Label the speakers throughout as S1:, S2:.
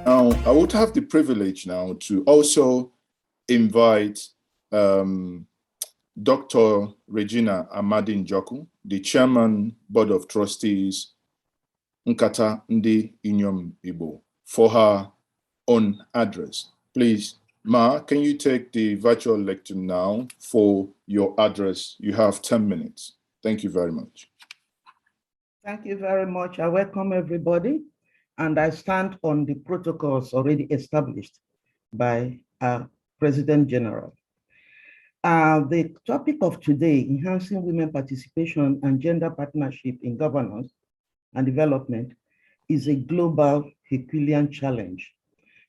S1: Now, I would have the privilege now to also invite Dr. Regina Amadi-Njoku, the Chairman, Board of Trustees, Nkata Ndi Iyom Igbo, for her own address. Please, Ma, can you take the virtual lecture now for your address? You have 10 minutes. Thank you very much.
S2: Thank you very much. I welcome everybody, and I stand on the protocols already established by our President General. The topic of today, enhancing women participation and gender partnership in governance and development, is a global Herculean challenge,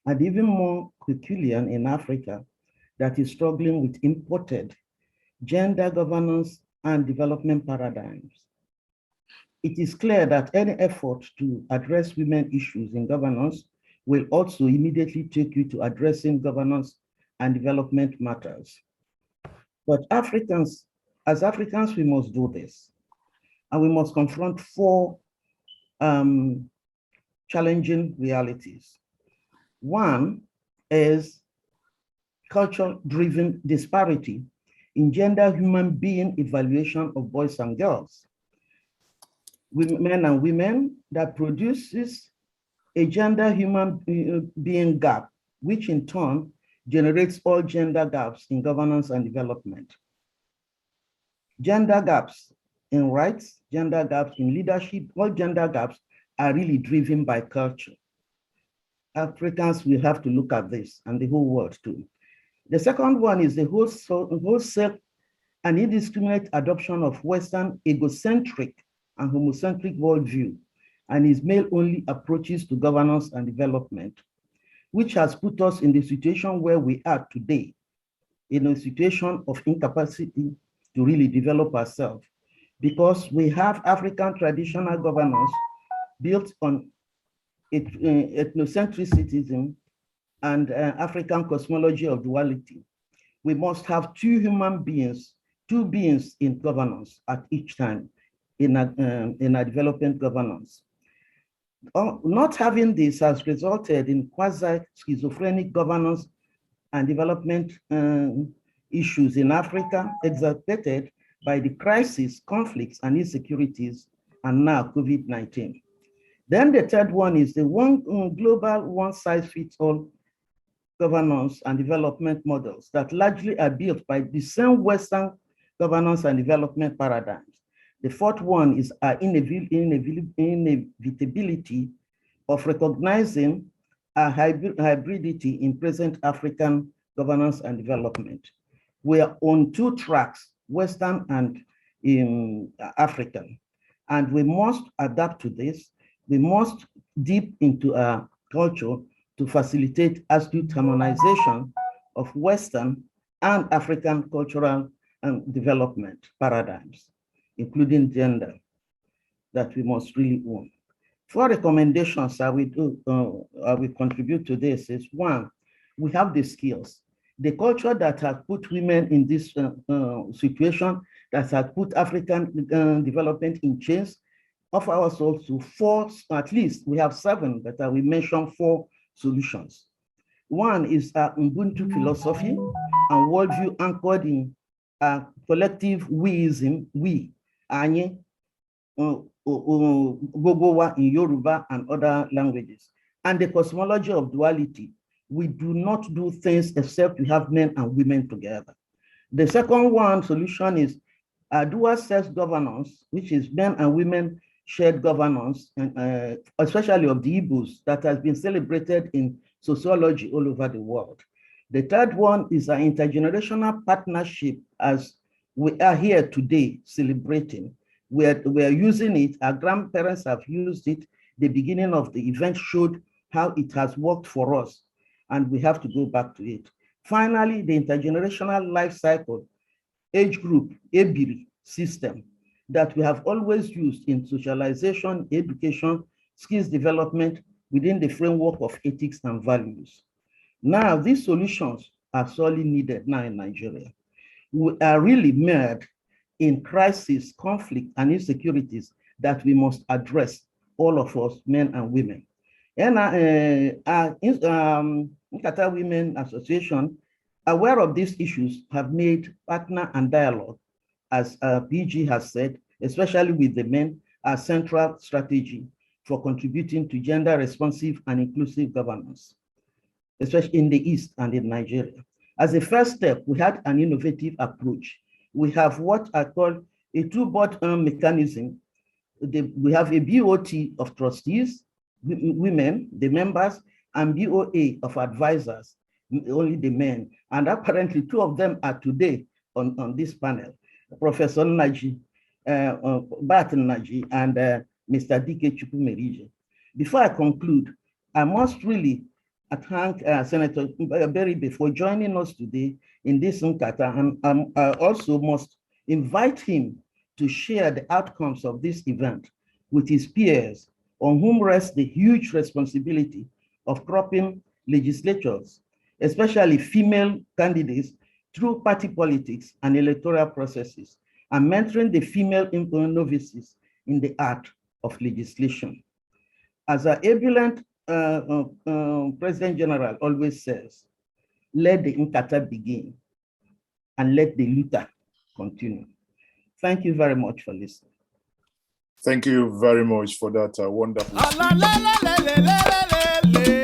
S2: and even more Herculean in Africa, that is struggling with imported gender governance and development paradigms. It is clear that any effort to address women issues in governance will also immediately take you to addressing governance and development matters. But as Africans, we must do this. And we must confront four challenging realities. One is culture-driven disparity in gender human being evaluation of boys and girls. Men and women, that produces a gender human being gap, which in turn generates all gender gaps in governance and development. Gender gaps in rights, gender gaps in leadership, all gender gaps are really driven by culture. Africans will have to look at this, and the whole world too. The second one is the wholesale and indiscriminate adoption of Western egocentric and homocentric worldview and its male-only approaches to governance and development, which has put us in the situation where we are today, in a situation of incapacity to really develop ourselves, because we have African traditional governance built on ethnocentricity and African cosmology of duality. We must have two beings in governance at each time in a development governance. Not having this has resulted in quasi-schizophrenic governance and development issues in Africa, exacerbated by the crisis, conflicts, and insecurities, and now COVID-19. Then the third one is the global one-size-fits-all governance and development models that largely are built by the same Western governance and development paradigms. The fourth one is our inevitability of recognizing a hybridity in present African governance and development. We are on two tracks, Western and African, and we must adapt to this. We must deep into our culture to facilitate astute harmonization of Western and African cultural and development paradigms, including gender, that we must really own. Four recommendations I will contribute to this is: one, we have the skills. The culture that has put women in this situation, that has put African development in chains, offer us also four, at least we have seven, but I will mention four solutions. One is Ubuntu philosophy and worldview anchored in collective weism, we, Anye, Gogowa in Yoruba and other languages, and the cosmology of duality. We do not do things except we have men and women together. The second one solution is dual sex governance, which is men and women shared governance, and especially of the Igbos, that has been celebrated in sociology all over the world. The third one is an intergenerational partnership, as we are here today celebrating. We are using it, our grandparents have used it. The beginning of the event showed how it has worked for us, and we have to go back to it. Finally, the intergenerational life cycle, age group, EBIRI system, that we have always used in socialization, education, skills development within the framework of ethics and values. Now, these solutions are sorely needed now in Nigeria. We are really mired in crisis, conflict, and insecurities that we must address, all of us, men and women. And Nkata Women Association, aware of these issues, have made partner and dialogue, as PG has said, especially with the men, a central strategy for contributing to gender responsive and inclusive governance, especially in the East and in Nigeria. As a first step, we had an innovative approach. We have what I call a two-board mechanism. We have a BOT of trustees, women, the members, and BOA of advisors, only the men. And apparently two of them are today on this panel, Professor Naji, Barton Naji, and Mr. D.K. Chukwumerije. Before I conclude, I must really thank Senator Beribe for joining us today in this Nkata, and I also must invite him to share the outcomes of this event with his peers, on whom rests the huge responsibility of cropping legislatures, especially female candidates, through party politics and electoral processes, and mentoring the female novices in the art of legislation. As our ebullient President General always says, let the Nkata begin and let the Luta continue. Thank you very much for listening.
S1: Thank you very much for that wonderful speech.